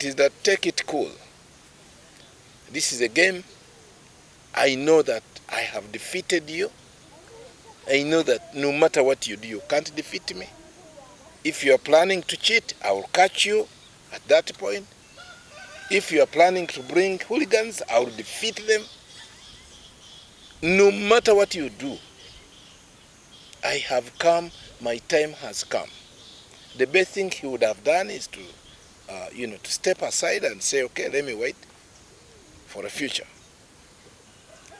It is that take it cool. This is a game. I know that I have defeated you. I know that no matter what you do, you can't defeat me. If you are planning to cheat, I will catch you at that point. If you are planning to bring hooligans, I will defeat them. No matter what you do, I have come, my time has come. The best thing he would have done is to, to step aside and say, okay, let me wait for the future.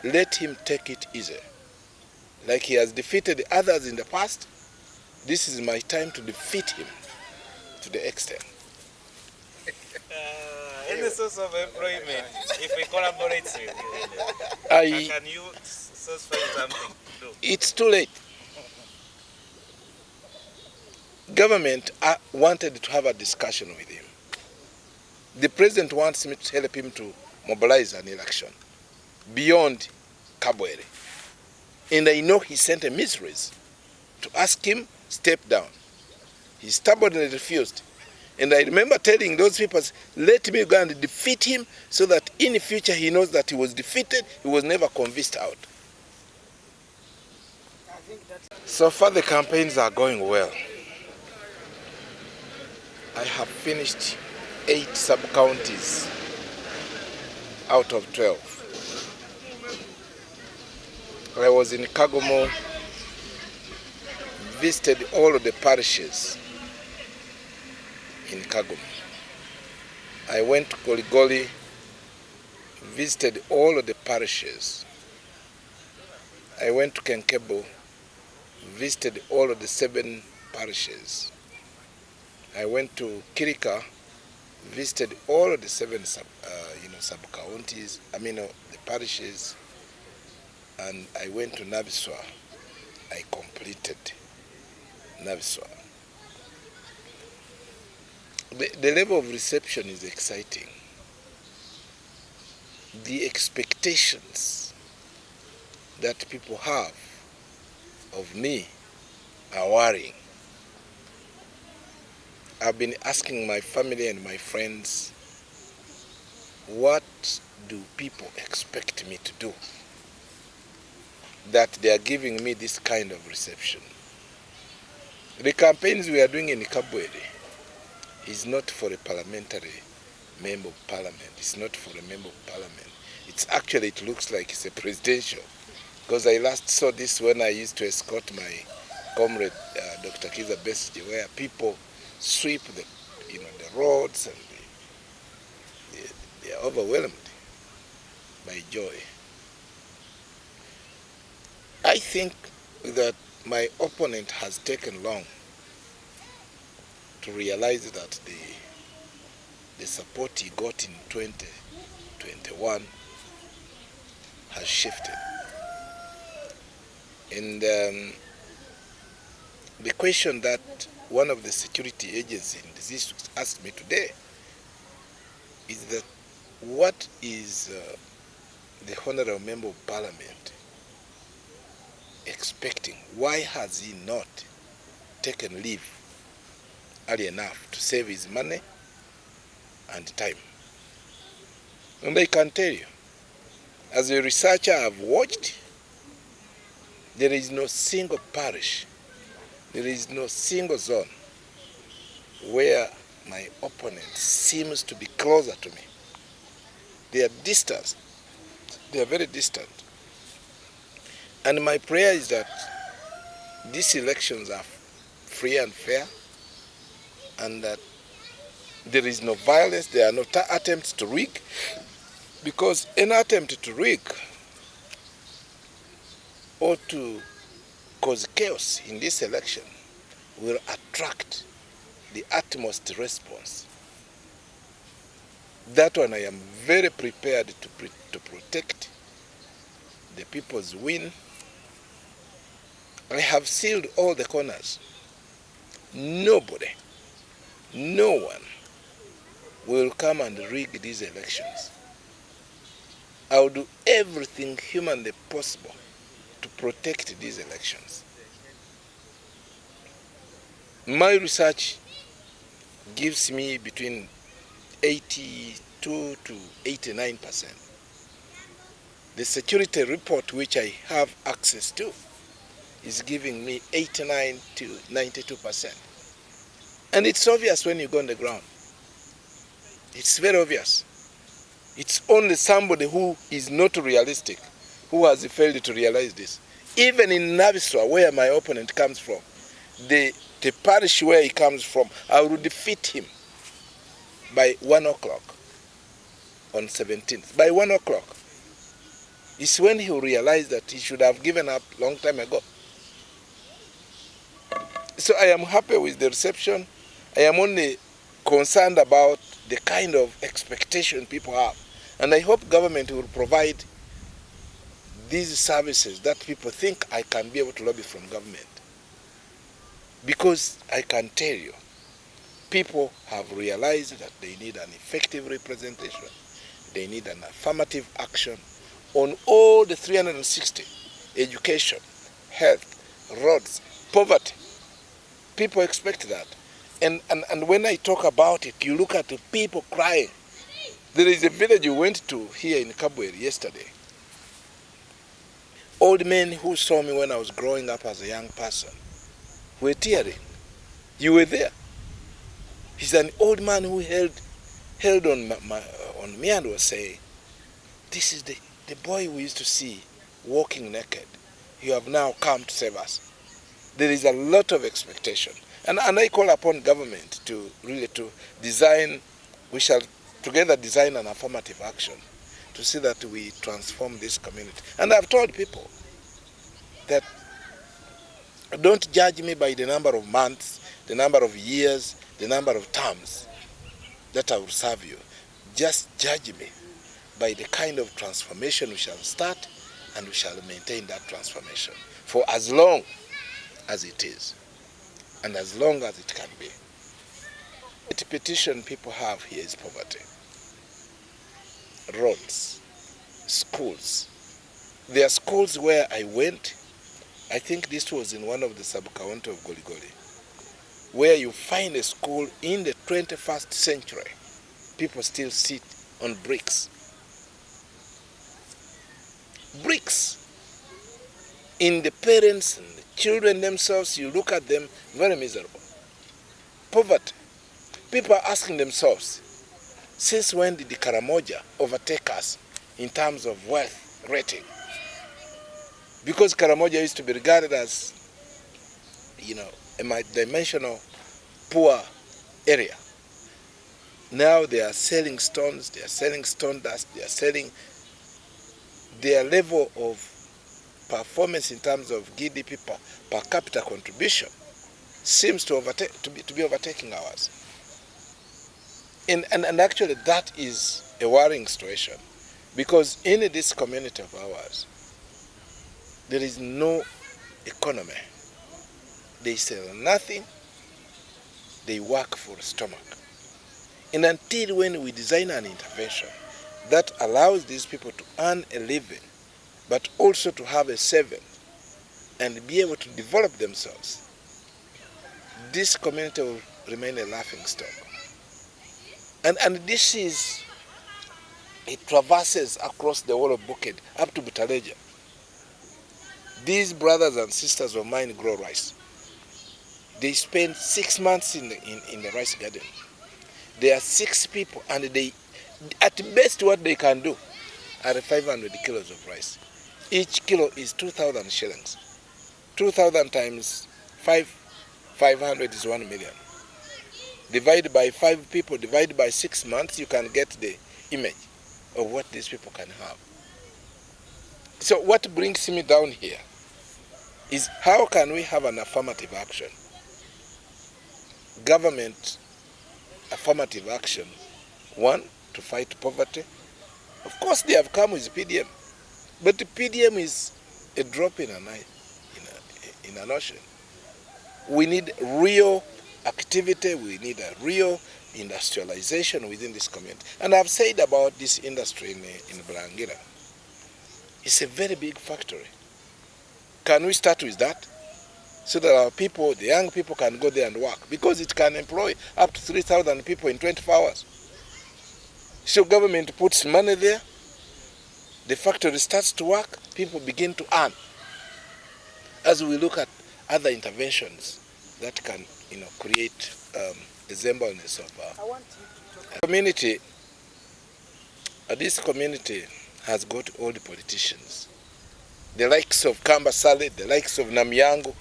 Let him take it easy. Like he has defeated others in the past, this is my time to defeat him to the extent. Any source of employment, if we collaborate with you, can you source find something to do? It's too late. Government wanted to have a discussion with him. The president wants me to help him to mobilize an election beyond Kabwere. And I know he sent a miseries to ask him step down. He stubbornly refused. And I remember telling those people, let me go and defeat him so that in the future he knows that he was defeated, he was never convinced out. So far the campaigns are going well. I have finished 8 sub-counties out of 12. I was in Kagomo, visited all of the parishes in Kagomo. I went to Goligoli, visited all of the parishes. I went to Kenkebo, visited all of the 7 parishes. I went to Kirika, visited all of the 7 sub-counties, the parishes, and I went to Nabiswa. I completed Nabiswa. The level of reception is exciting. The expectations that people have of me are worrying. I've been asking my family and my friends, what do people expect me to do that they are giving me this kind of reception? The campaigns we are doing in Kabwere is not for a parliamentary member of parliament. It's not for a member of parliament. It looks like it's a presidential. Because I last saw this when I used to escort my comrade, Dr. Kiza Besiji, where people sweep the roads and they are overwhelmed by joy. I think that my opponent has taken long to realize that the support he got in 2021 has shifted. And the question that one of the security agencies in this district asked me today is that what is the Honorable Member of Parliament expecting? Why has he not taken leave early enough to save his money and time? And I can tell you, as a researcher I've watched, there is no single parish, there is no single zone where my opponent seems to be closer to me. They are distant. They are very distant. And my prayer is that these elections are free and fair, and that there is no violence, there are no attempts to rig, because an attempt to rig or to cause chaos in this election will attract the utmost response. That one I am very prepared to protect the people's win. I have sealed all the corners. Nobody, no one will come and rig these elections. I will do everything humanly possible to protect these elections. My research gives me between 82 to 89%. The security report which I have access to is giving me 89 to 92%. And it's obvious when you go on the ground. It's very obvious. It's only somebody who is not realistic who has failed to realize this. Even in Naviswa, where my opponent comes from, the parish where he comes from, I will defeat him by 1 o'clock on 17th. By 1 o'clock. It's when he will realize that he should have given up long time ago. So I am happy with the reception. I am only concerned about the kind of expectation people have. And I hope government will provide these services that people think I can be able to lobby from government. Because I can tell you, people have realized that they need an effective representation. They need an affirmative action on all the 360, education, health, roads, poverty. People expect that. And when I talk about it, you look at the people crying. There is a village we went to here in Kabweri yesterday. Old men who saw me when I was growing up as a young person were tearing. You were there. He's an old man who held on me and was saying, this is the boy we used to see walking naked. You have now come to save us. There is a lot of expectation. And I call upon government to really to design, we shall together design an affirmative action to see that we transform this community. And I've told people that don't judge me by the number of months, the number of years, the number of terms that I will serve you. Just judge me by the kind of transformation we shall start, and we shall maintain that transformation for as long as it is and as long as it can be. The petition people have here is poverty. Roads, schools. There are schools where I went, I think this was in one of the sub-county of Goligoli, where you find a school in the 21st century. People still sit on bricks. Bricks. In the parents and the children themselves, you look at them, very miserable. Poverty. People are asking themselves, since when did the Karamoja overtake us in terms of wealth rating? Because Karamoja used to be regarded as, a multi-dimensional poor area. Now they are selling stones, they are selling stone dust, they are selling their level of performance in terms of GDP per capita contribution seems to be overtaking ours. And actually that is a worrying situation, because in this community of ours, there is no economy. They sell nothing, they work for a stomach. And until when we design an intervention that allows these people to earn a living, but also to have a saving and be able to develop themselves, this community will remain a laughing stock. And this is, it traverses across the whole of Bukit up to Butaleja. These brothers and sisters of mine grow rice. They spend 6 months in the rice garden. There are 6 people, and they, at best what they can do are 500 kilos of rice. Each kilo is 2,000 shillings. 2,000 times 500 is 1 million. Divide by 5 people, divide by 6 months, you can get the image of what these people can have. So what brings me down here is, how can we have an affirmative action? Government affirmative action. 1, to fight poverty. Of course they have come with PDM, but the PDM is a drop in an ocean. We need real activity, we need a real industrialization within this community. And I've said about this industry in Brangira, it's a very big factory. Can we start with that? So that our people, the young people, can go there and work, because it can employ up to 3,000 people in 24 hours. So government puts money there, the factory starts to work, people begin to earn. As we look at other interventions that can, create a semblance of community. This community has got all the politicians, the likes of Kambasale, the likes of Namyango.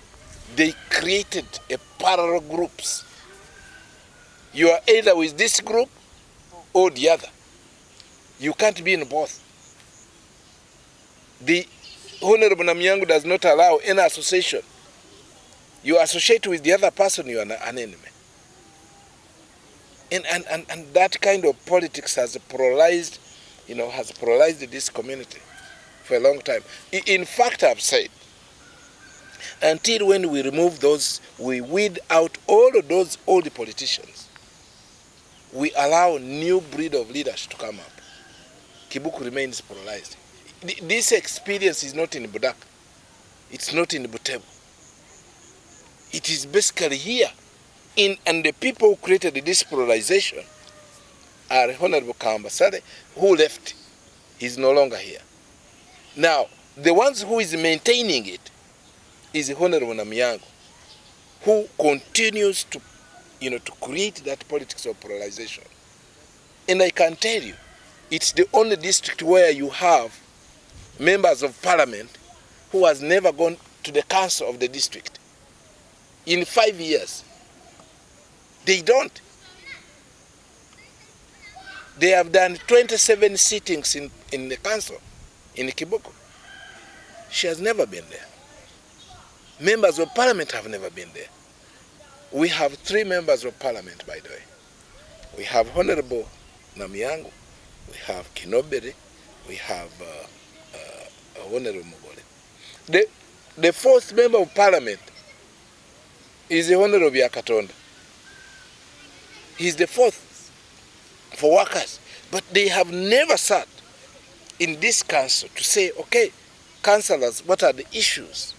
They created a parallel groups. You are either with this group or the other. You can't be in both. The Honorable Namyango does not allow any association. You associate with the other person, you are an enemy. And that kind of politics has polarized, this community for a long time. In fact, I've said, until when we remove those, we weed out all of those old politicians, we allow new breed of leaders to come up, Kibuku remains polarized. This experience is not in Budak. It's not in Butebu. It is basically here. And the people who created this polarization are Honorable Kambasale, who left. He's no longer here. Now, the ones who is maintaining it is Honorable Namyango, who continues to, to create that politics of polarization. And I can tell you, it's the only district where you have members of parliament who has never gone to the council of the district. In 5 years, they don't. They have done 27 sittings in the council, in Kibuku. She has never been there. Members of parliament have never been there. We have 3 members of parliament, by the way. We have Honorable Namyango, we have Kinobere, we have Honorable Mugole. The 4th member of parliament is the Honorable Yakatonda. He's the 4th for workers. But they have never sat in this council to say, okay, councillors, what are the issues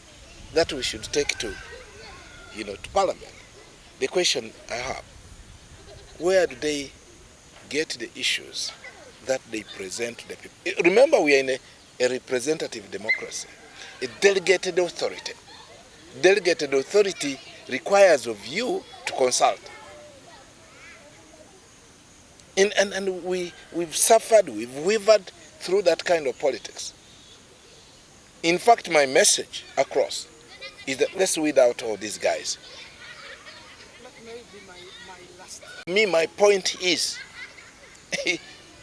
that we should take to parliament? The question I have, where do they get the issues that they present to the people? Remember, we are in a representative democracy, a delegated authority. Delegated authority requires of you to consult. And we've suffered, we've wavered through that kind of politics. In fact, my message across is that let's weed out all these guys. My point is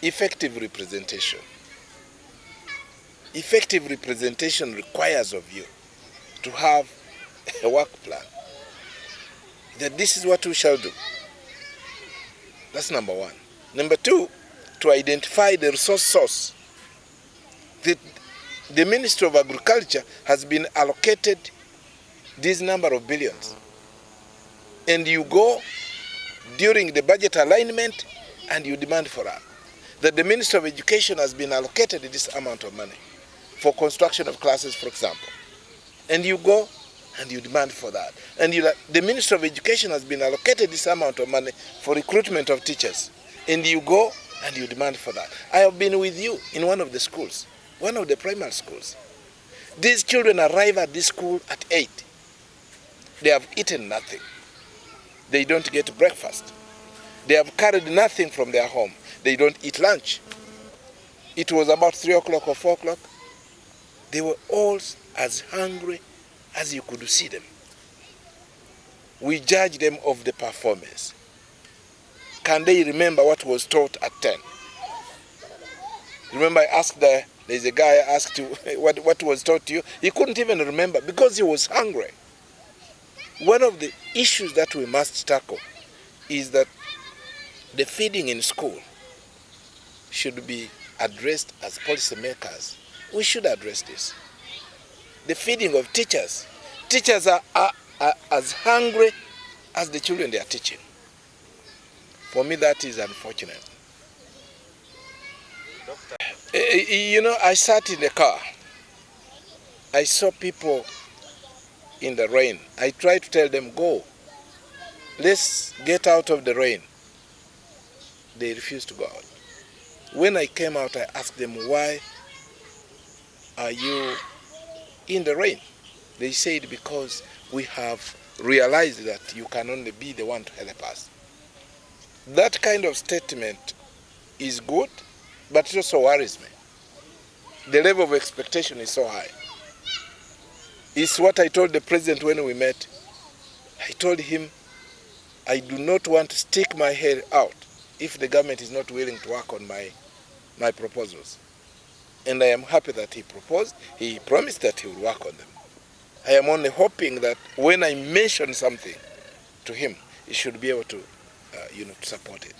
effective representation. Effective representation requires of you to have a work plan. That this is what we shall do. That's number 1. Number 2, to identify the resource source. The Ministry of Agriculture has been allocated this number of billions. And you go during the budget alignment and you demand for that. That the Ministry of Education has been allocated this amount of money for construction of classes, for example. And you go and you demand for that. And the Ministry of Education has been allocated this amount of money for recruitment of teachers. And you go and you demand for that. I have been with you in one of the schools, one of the primary schools. These children arrive at this school at 8. They have eaten nothing. They don't get breakfast. They have carried nothing from their home. They don't eat lunch. It was about 3 o'clock or 4 o'clock. They were all as hungry as you could see them. We judge them of the performance. Can they remember what was taught at 10? Remember, I asked there's a guy I asked you what was taught to you. He couldn't even remember because he was hungry. One of the issues that we must tackle is that the feeding in school should be addressed as policymakers. We should address this. The feeding of teachers. Teachers are as hungry as the children they are teaching. For me, that is unfortunate. Doctor. I sat in the car. I saw people in the rain. I tried to tell them, go. Let's get out of the rain. They refused to go out. When I came out, I asked them, why are you in the rain? They said, because we have realized that you can only be the one to help us. That kind of statement is good, but it also worries me. The level of expectation is so high. It's what I told the president when we met. I told him, I do not want to stick my head out if the government is not willing to work on my proposals. And I am happy that he proposed. He promised that he would work on them. I am only hoping that when I mention something to him, he should be able to, to support it.